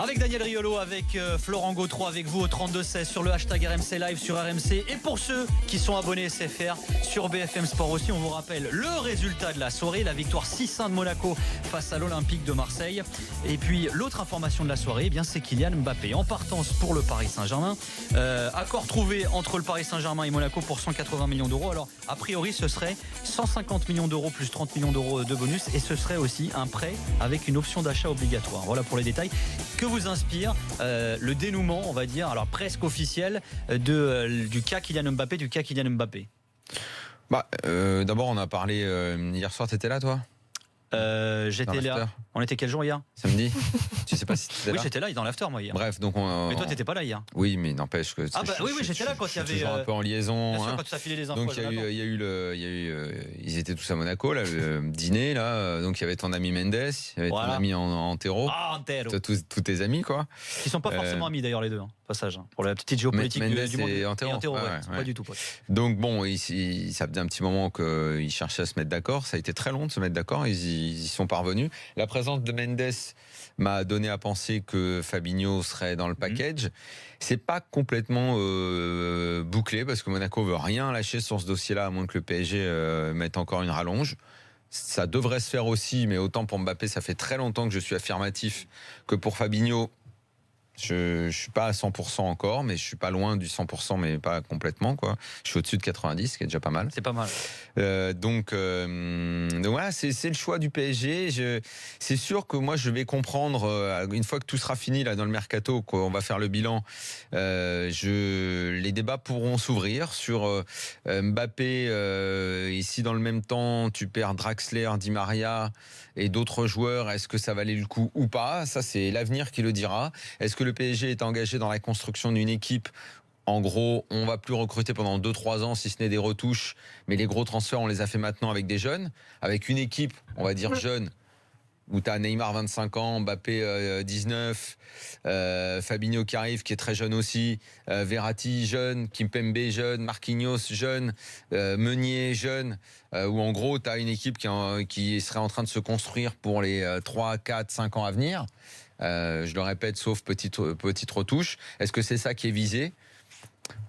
Avec Daniel Riolo, avec Florent Gautreau, avec vous au 32-16 sur le hashtag RMC Live sur RMC. Et pour ceux qui sont abonnés SFR sur BFM Sport aussi, on vous rappelle le résultat de la soirée, la victoire 6-1 de Monaco face à l'Olympique de Marseille. Et puis l'autre information de la soirée, eh bien, c'est Kylian Mbappé en partance pour le Paris Saint-Germain. Accord trouvé entre le Paris Saint-Germain et Monaco pour 180 millions d'euros. Alors a priori ce serait 150 millions d'euros plus 30 millions d'euros de bonus. Et ce serait aussi un prêt avec une option d'achat obligatoire. Voilà pour les détails. Que vous inspire le dénouement, on va dire, alors presque officiel, du cas Kylian Mbappé? D'abord, on a parlé hier soir. T'étais là, toi? J'étais là. On était quel jour hier? Samedi. Tu sais pas si t'étais là? Oui, j'étais là dans l'after, moi, hier. Bref, donc mais toi, t'étais pas là hier. Oui, mais n'empêche que. Oui, j'étais là quand il y avait. Toujours un peu en liaison. Bien sûr, quand tu as filé les infos. Donc ils étaient tous à Monaco, là, le dîner, là. Donc il y avait ton ami Mendes, il y avait ton ami Antero. Antero. Tous tes amis, quoi. Qui sont pas forcément amis d'ailleurs les deux, passage. Pour la petite géopolitique du monde. Et Antero, pas du tout. Donc bon, ça faisait un petit moment qu'ils cherchaient à se mettre d'accord. Ça a été très long de se mettre d'accord. Ils y sont parvenus. La présence de Mendes m'a donné à penser que Fabinho serait dans le package. C'est pas complètement bouclé parce que Monaco veut rien lâcher sur ce dossier-là, à moins que le PSG mette encore une rallonge. Ça devrait se faire aussi, mais autant pour Mbappé, ça fait très longtemps que je suis affirmatif que pour Fabinho. Je suis pas à 100% encore, mais je suis pas loin du 100%, mais pas complètement, quoi. Je suis au-dessus de 90, ce qui est déjà pas mal. C'est pas mal. Donc voilà, c'est le choix du PSG. C'est sûr que moi, je vais comprendre une fois que tout sera fini là dans le mercato, qu'on va faire le bilan. Les débats pourront s'ouvrir sur Mbappé. Et si dans le même temps tu perds Draxler, Di Maria et d'autres joueurs, est-ce que ça valait le coup ou pas? Ça, c'est l'avenir qui le dira. Est-ce que le PSG est engagé dans la construction d'une équipe? En gros, on va plus recruter pendant 2-3 ans, si ce n'est des retouches, mais les gros transferts, on les a fait maintenant avec des jeunes, avec une équipe, on va dire jeune, où tu as Neymar 25 ans, Mbappé 19, Fabinho qui arrive, qui est très jeune aussi, Verratti jeune, Kimpembe jeune, Marquinhos jeune, Meunier jeune, où en gros tu as une équipe qui serait en train de se construire pour les 3, 4, 5 ans à venir. Je le répète, sauf petite retouche. Est-ce que c'est ça qui est visé?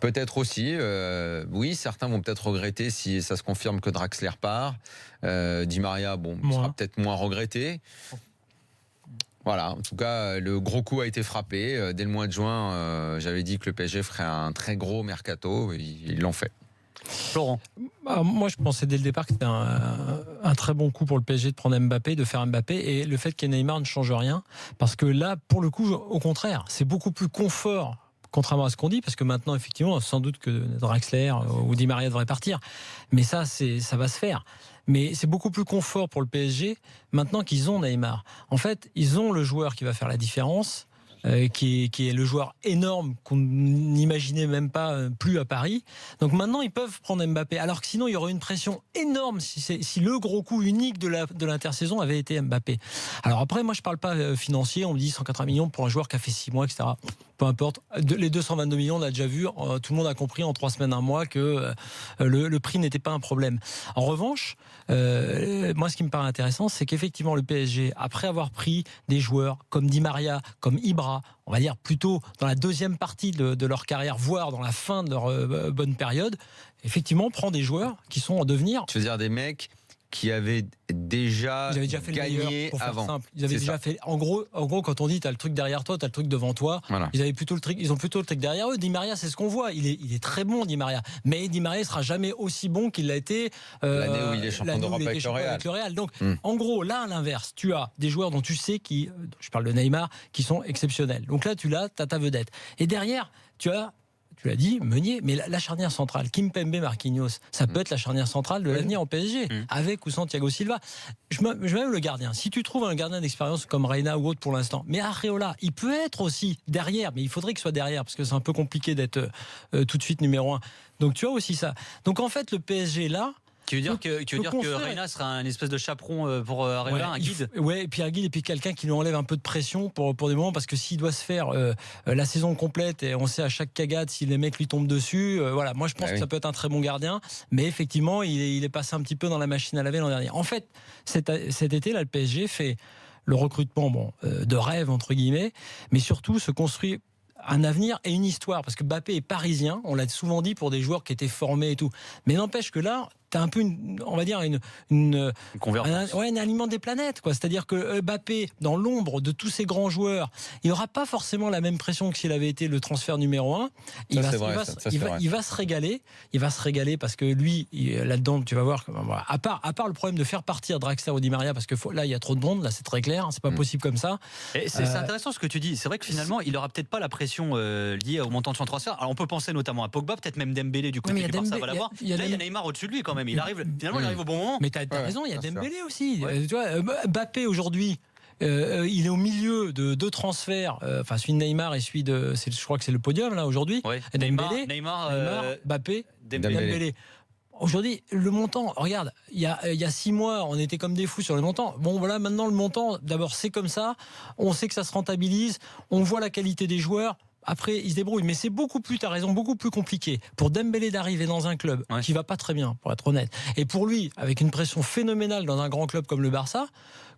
Peut-être aussi, oui, certains vont peut-être regretter si ça se confirme que Draxler part. Di Maria, sera peut-être moins regretté. Voilà, en tout cas, le gros coup a été frappé. Dès le mois de juin, j'avais dit que le PSG ferait un très gros mercato. Ils l'ont fait. Florent. Moi, je pensais dès le départ que c'était un très bon coup pour le PSG de prendre Mbappé, de faire Mbappé, et le fait qu'il y ait Neymar ne change rien, parce que là, pour le coup, au contraire, c'est beaucoup plus confort, contrairement à ce qu'on dit, parce que maintenant, effectivement, sans doute que Draxler ou Di Maria devraient partir, mais ça va se faire. Mais c'est beaucoup plus confort pour le PSG maintenant qu'ils ont Neymar. En fait, ils ont le joueur qui va faire la différence. Qui est le joueur énorme qu'on n'imaginait même pas plus à Paris. Donc maintenant, ils peuvent prendre Mbappé. Alors que sinon, il y aurait une pression énorme si le gros coup unique de l'intersaison avait été Mbappé. Alors après, moi, je parle pas financier. On me dit 180 millions pour un joueur qui a fait 6 mois, etc. Peu importe. Les 222 millions, on a déjà vu. Tout le monde a compris en 3 semaines, 1 mois que le prix n'était pas un problème. En revanche, moi, ce qui me paraît intéressant, c'est qu'effectivement, le PSG, après avoir pris des joueurs comme Di Maria, comme Ibra, on va dire plutôt dans la deuxième partie de leur carrière, voire dans la fin de leur bonne période, effectivement, prend des joueurs qui sont en devenir. Tu veux dire des mecs qui avaient déjà fait gagné le meilleur, pour faire avant. Simple. Ils avaient déjà fait. En gros, quand on dit t'as le truc derrière toi, t'as le truc devant toi. Voilà. Ils ont plutôt le truc derrière eux. Di Maria, c'est ce qu'on voit. Il est très bon, Di Maria. Mais Di Maria sera jamais aussi bon qu'il l'a été l'année où il est champion d'Europe avec le Real. Donc, en gros, là, à l'inverse, tu as des joueurs dont tu sais je parle de Neymar, qui sont exceptionnels. Donc là, t'as ta vedette. Et derrière, tu l'as dit, Meunier, mais la charnière centrale, Kimpembe, Marquinhos, ça peut être la charnière centrale de l'avenir en PSG, avec ou sans Thiago Silva. Je même le gardien. Si tu trouves un gardien d'expérience comme Reina ou autre pour l'instant, mais Areola, il peut être aussi derrière, mais il faudrait qu'il soit derrière, parce que c'est un peu compliqué d'être tout de suite numéro 1. Donc tu as aussi ça. Donc en fait, le PSG là, Tu veux dire que Reina sera un espèce de chaperon pour Areola, un guide? Et puis un guide, et puis quelqu'un qui lui enlève un peu de pression pour des moments, parce que s'il doit se faire la saison complète, et on sait à chaque cagade si les mecs lui tombent dessus, voilà, moi je pense que ça peut être un très bon gardien, mais effectivement il est passé un petit peu dans la machine à laver l'an dernier. En fait, cet été là, le PSG fait le recrutement de rêve entre guillemets, mais surtout se construit un avenir et une histoire, parce que Mbappé est parisien, on l'a souvent dit pour des joueurs qui étaient formés et tout, mais n'empêche que là t'as un peu on va dire une convergence. Un alignement des planètes, quoi. C'est-à-dire que Mbappé, dans l'ombre de tous ces grands joueurs, il n'aura pas forcément la même pression que s'il avait été le transfert numéro 1. Il va se régaler. Il va se régaler parce que lui, là-dedans, tu vas voir, voilà, à part le problème de faire partir Draxler ou Di Maria, parce que là, il y a trop de monde, là, c'est très clair, c'est pas possible comme ça. Et c'est intéressant ce que tu dis. C'est vrai que finalement, il n'aura peut-être pas la pression liée au montant de son transfert. Alors, on peut penser notamment à Pogba, peut-être même Dembélé du côté du Barça va l'avoir. Là, il y a Neymar au-dessus de lui quand même. Il arrive au bon moment. Mais tu as raison, il y a Dembélé aussi. Tu vois, Mbappé aujourd'hui, il est au milieu de deux transferts, celui de Neymar et celui je crois que c'est le podium là aujourd'hui. Ouais. Neymar, Mbappé, Dembélé. Aujourd'hui, le montant, regarde, il y a 6 mois, on était comme des fous sur le montant. Bon, voilà, maintenant le montant, d'abord c'est comme ça, on sait que ça se rentabilise, on voit la qualité des joueurs. Après, il se débrouille. Mais c'est beaucoup plus, t'as raison, beaucoup plus compliqué pour Dembélé d'arriver dans un club qui va pas très bien, pour être honnête. Et pour lui, avec une pression phénoménale dans un grand club comme le Barça,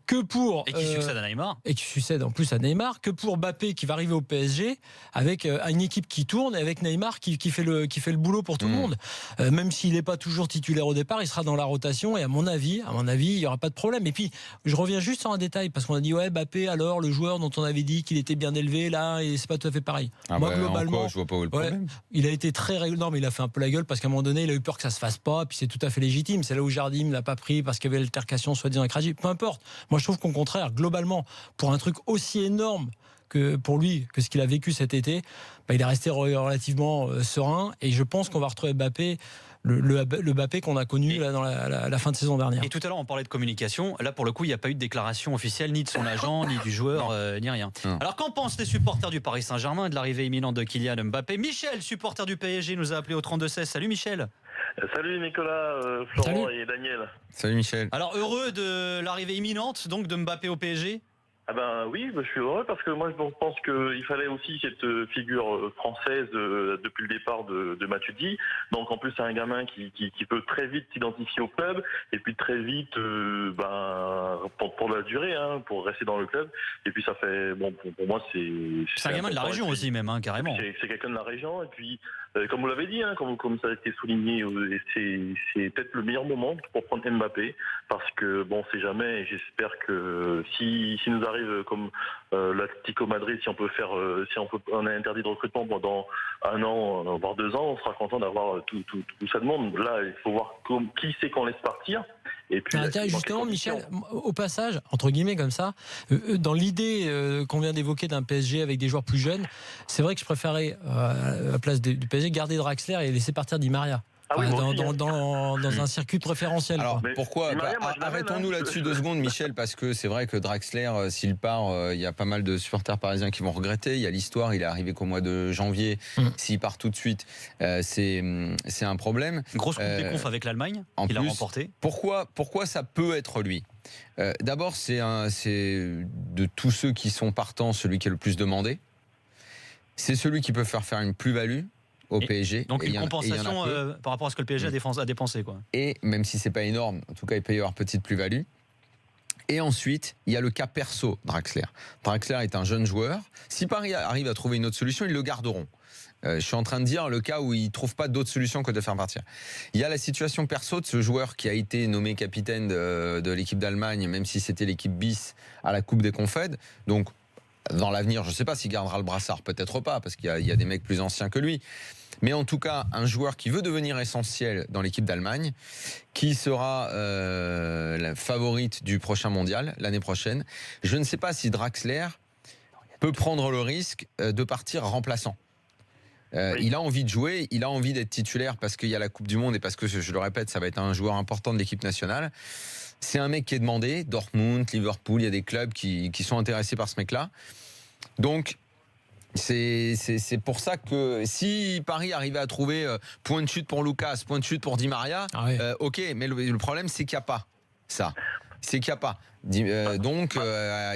que pour... Et qui succède à Neymar. Et qui succède en plus à Neymar, que pour Mbappé qui va arriver au PSG avec une équipe qui tourne et avec Neymar qui fait le boulot pour tout le monde. Même s'il n'est pas toujours titulaire au départ, il sera dans la rotation et à mon avis, il n'y aura pas de problème. Et puis, je reviens juste sur un détail parce qu'on a dit, Mbappé, alors le joueur dont on avait dit qu'il était bien élevé, là, et c'est pas tout à fait pareil. Moi, globalement, je vois pas où est le problème. Il a été très régulé. Non, mais il a fait un peu la gueule parce qu'à un moment donné, il a eu peur que ça se fasse pas, puis c'est tout à fait légitime. C'est là où Jardim l'a pas pris parce qu'il y avait l'altercation soi-disant avec Rajiv. Peu importe. Moi, je trouve qu'au contraire, globalement, pour un truc aussi énorme que pour lui, que ce qu'il a vécu cet été, il est resté relativement serein et je pense qu'on va retrouver Mbappé, le Mbappé qu'on a connu là, dans la fin de saison dernière. Et tout à l'heure, on parlait de communication. Là, pour le coup, il n'y a pas eu de déclaration officielle ni de son agent, ni du joueur, ni rien. Alors, qu'en pensent les supporters du Paris Saint-Germain de l'arrivée imminente de Kylian Mbappé? Michel, supporter du PSG, nous a appelé au 32-16. Salut Michel. Salut Nicolas, Florent Salut. et Daniel. Salut Michel. Alors, heureux de l'arrivée imminente donc de Mbappé au PSG? Ah ben oui, je suis heureux parce que moi je pense qu'il fallait aussi cette figure française depuis le départ de Matuidi. Donc en plus c'est un gamin qui peut très vite s'identifier au club et puis très vite pour la durée, pour rester dans le club. Et puis ça fait pour moi c'est un gamin de la région aussi même carrément. C'est quelqu'un de la région et puis comme vous l'avez dit, comme ça a été souligné, c'est peut-être le meilleur moment pour prendre Mbappé parce que on sait jamais. Et j'espère que si nous arrive comme l'Atlético Madrid, si on a interdit de recrutement pendant 1 an, voire 2 ans, on sera content d'avoir tout ça de monde. Là, il faut voir qui c'est qu'on laisse partir. Et puis, justement, Michel, au passage, entre guillemets comme ça, dans l'idée qu'on vient d'évoquer d'un PSG avec des joueurs plus jeunes, c'est vrai que je préférais, à la place du PSG, garder Draxler et laisser partir Di Maria. Dans un circuit préférentiel. Alors pourquoi arrêtons-nous là-dessus 2 secondes, Michel, parce que c'est vrai que Draxler, s'il part, il y a pas mal de supporters parisiens qui vont regretter. Il y a l'histoire, il est arrivé qu'au mois de janvier. S'il part tout de suite, c'est un problème. Une grosse coupe des confs avec l'Allemagne, qu'il a remporté. Pourquoi ça peut être lui? D'abord, c'est de tous ceux qui sont partants, celui qui est le plus demandé. C'est celui qui peut faire une plus-value au PSG. Donc une compensation par rapport à ce que le PSG a dépensé. Et même si c'est pas énorme, en tout cas il peut y avoir petite plus-value. Et ensuite, il y a le cas perso Draxler. Draxler est un jeune joueur. Si Paris arrive à trouver une autre solution, ils le garderont. Je suis en train de dire le cas où il ne trouve pas d'autre solution que de faire partir. Il y a la situation perso de ce joueur qui a été nommé capitaine de l'équipe d'Allemagne, même si c'était l'équipe bis à la Coupe des Confèdes. Donc, dans l'avenir, je ne sais pas s'il gardera le brassard, peut-être pas, parce qu'il y a des mecs plus anciens que lui. Mais en tout cas, un joueur qui veut devenir essentiel dans l'équipe d'Allemagne, qui sera la favorite du prochain mondial, l'année prochaine. Je ne sais pas si Draxler peut prendre le risque de partir remplaçant. Il a envie de jouer, il a envie d'être titulaire parce qu'il y a la Coupe du Monde et parce que, je le répète, ça va être un joueur important de l'équipe nationale. C'est un mec qui est demandé, Dortmund, Liverpool, il y a des clubs qui sont intéressés par ce mec-là. Donc, c'est pour ça que si Paris arrivait à trouver point de chute pour Lucas, point de chute pour Di Maria, ok, mais le problème c'est qu'il n'y a pas ça. C'est qu'il n'y a pas. Donc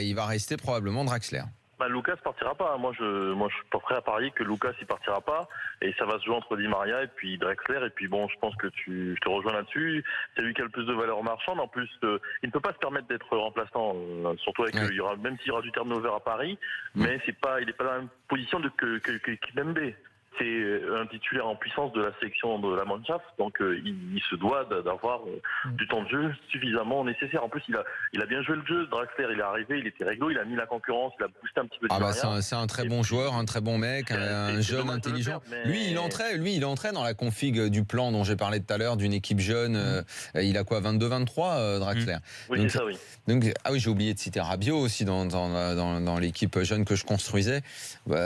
il va rester probablement Draxler. Lucas partira pas. Moi, je suis prêt à parier que Lucas il partira pas et ça va se jouer entre Di Maria et puis Drexler. Et puis bon, je pense que je te rejoins là-dessus. C'est lui qui a le plus de valeur marchande. En plus, il ne peut pas se permettre d'être remplaçant, surtout avec même s'il y aura du turnover à Paris, mais il n'est pas dans la même position que Kimpembe. C'est un titulaire en puissance de la sélection de la Mannschaft, donc il se doit d'avoir du temps de jeu suffisamment nécessaire. En plus, il a bien joué le jeu. Draxler, il est arrivé, il était réglo, il a mis la concurrence, il a boosté un petit peu. C'est un très bon joueur, un très bon mec, un jeune intelligent. Lui, il entrait dans la config du plan dont j'ai parlé tout à l'heure, d'une équipe jeune. Il a quoi, 22-23, Draxler. Oui, donc, c'est ça, oui. Donc, j'ai oublié de citer Rabiot aussi dans l'équipe jeune que je construisais.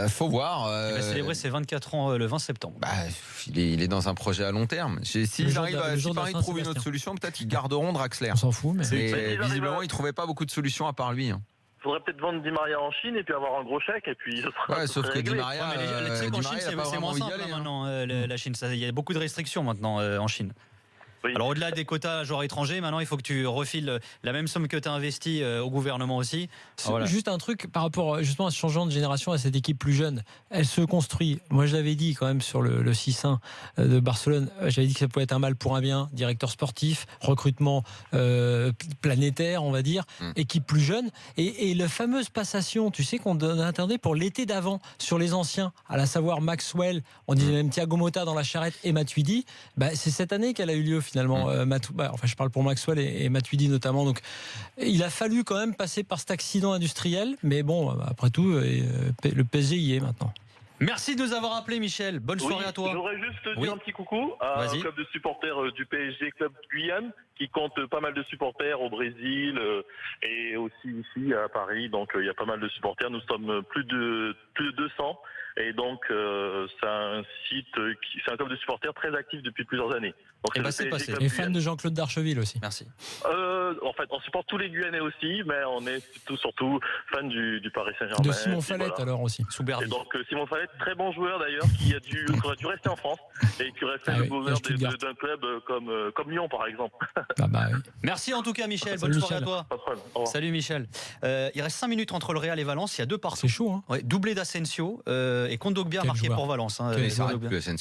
Faut voir. Il va célébrer ses 24 ans le 20 septembre. Il est dans un projet à long terme. Si Paris trouve une autre solution, peut-être qu'ils garderont Draxler. On s'en fout, mais visiblement, ils ne trouvaient pas beaucoup de solutions à part lui. Il faudrait peut-être vendre Di Maria en Chine et puis avoir un gros chèque et puis ce sera sauf que réglé. Di Maria, tu sais qu'en Chine, c'est moins simple maintenant. La Chine, il y a beaucoup de restrictions maintenant en Chine. Oui. Alors au-delà des quotas joueurs étrangers, maintenant il faut que tu refiles la même somme que tu as investi au gouvernement aussi. Voilà. Juste un truc par rapport justement à ce changement de génération, à cette équipe plus jeune. Elle se construit. Moi je l'avais dit quand même sur le 6-1 de Barcelone, j'avais dit que ça pouvait être un mal pour un bien. Directeur sportif, recrutement planétaire on va dire, équipe plus jeune. Et la fameuse passation, tu sais qu'on attendait pour l'été d'avant sur les anciens, à savoir Maxwell, on disait même Thiago Motta dans la charrette et Matuidi, c'est cette année qu'elle a eu lieu finalement. Je parle pour Maxwell et Matuidi notamment. Donc, il a fallu quand même passer par cet accident industriel, mais bon, après tout, le PSG y est maintenant. Merci de nous avoir appelé, Michel. Bonne soirée à toi. J'aurais juste dit un petit coucou à un club de supporters du PSG, Club Guyane, qui compte pas mal de supporters au Brésil et aussi ici à Paris. Donc il y a pas mal de supporters. Nous sommes plus de 200. Et donc c'est un club de supporters très actif depuis plusieurs années. Donc, c'est passé. Et fan de Jean-Claude Darcheville aussi. Merci. En fait, on supporte tous les Guyanais aussi, mais on est surtout fan du Paris Saint-Germain. De Simon Fallette alors aussi. Et donc Simon Fallette, très bon joueur d'ailleurs, qui aurait dû rester en France et qui aurait fait le bonheur d'un club comme Lyon par exemple. Oui. Merci en tout cas Michel. Bonne soirée à toi. Pas de problème. Salut Michel. Il reste 5 minutes entre le Real et Valence. Il y a 2 partout. C'est chaud. Doublé d'Asensio et Kondogbia marqué pour Valence.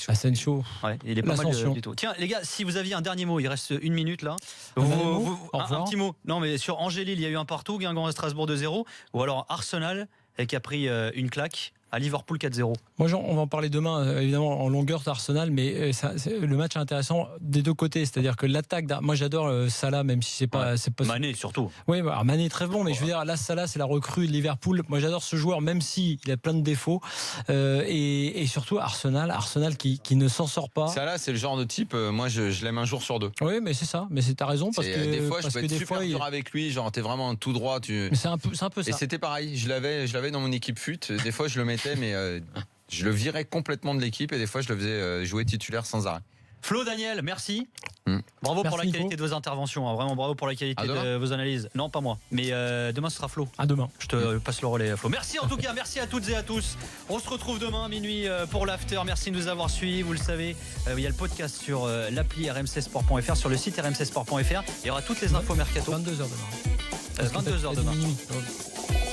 Asensio. Il est pas mal du tout. Tiens les gars, si vous aviez un dernier mot, il reste 1 minute là. Un petit mot. Non mais sur Angers-Lille, il y a eu un partout, Guingamp et Strasbourg 2-0, ou alors Arsenal qui a pris une claque à Liverpool 4-0. Moi, on va en parler demain, évidemment, en longueur d'Arsenal, mais le match est intéressant des deux côtés. C'est-à-dire que l'attaque, moi j'adore Salah, même si c'est pas. Mané surtout. Oui, Mané est très bon, mais je veux dire, là, Salah, c'est la recrue de Liverpool. Moi j'adore ce joueur, même s'il a plein de défauts. Et surtout Arsenal qui ne s'en sort pas. Salah, c'est le genre de type, moi je l'aime un jour sur 2. Oui, mais c'est ça, mais t'as raison. Parce que des fois, je peux être super dur avec lui, genre t'es vraiment un tout droit. Mais c'est un peu ça. Et c'était pareil, je l'avais dans mon équipe fut. Des fois, je le mettais, mais je le virais complètement de l'équipe et des fois je le faisais jouer titulaire sans arrêt. Flo, Daniel, merci. Bravo pour la qualité de vos interventions. Vraiment bravo pour la qualité de vos analyses. Non, pas moi. Mais demain, ce sera Flo. À demain. Je te passe le relais, Flo. Merci en tout cas. Merci à toutes et à tous. On se retrouve demain, minuit, pour l'after. Merci de nous avoir suivis. Vous le savez, il y a le podcast sur l'appli rmcsport.fr, sur le site rmcsport.fr. Il y aura toutes les infos mercato. 22h demain. 22h demain.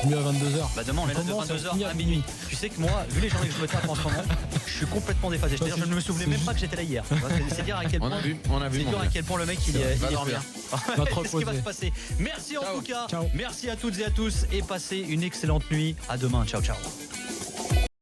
C'est mieux à 22h. Demain, on est là de 22h à minuit. Tu sais que moi, vu les journées que je me tape en ce moment, je suis complètement déphasé. C'est-à-dire, je ne me souvenais même pas que j'étais là hier. C'est dire à quel point. On a vu. C'est dire à quel point le mec il est dormir. C'est ce qui va se passer. Merci en tout cas. Merci à toutes et à tous et passez une excellente nuit. À demain. Ciao.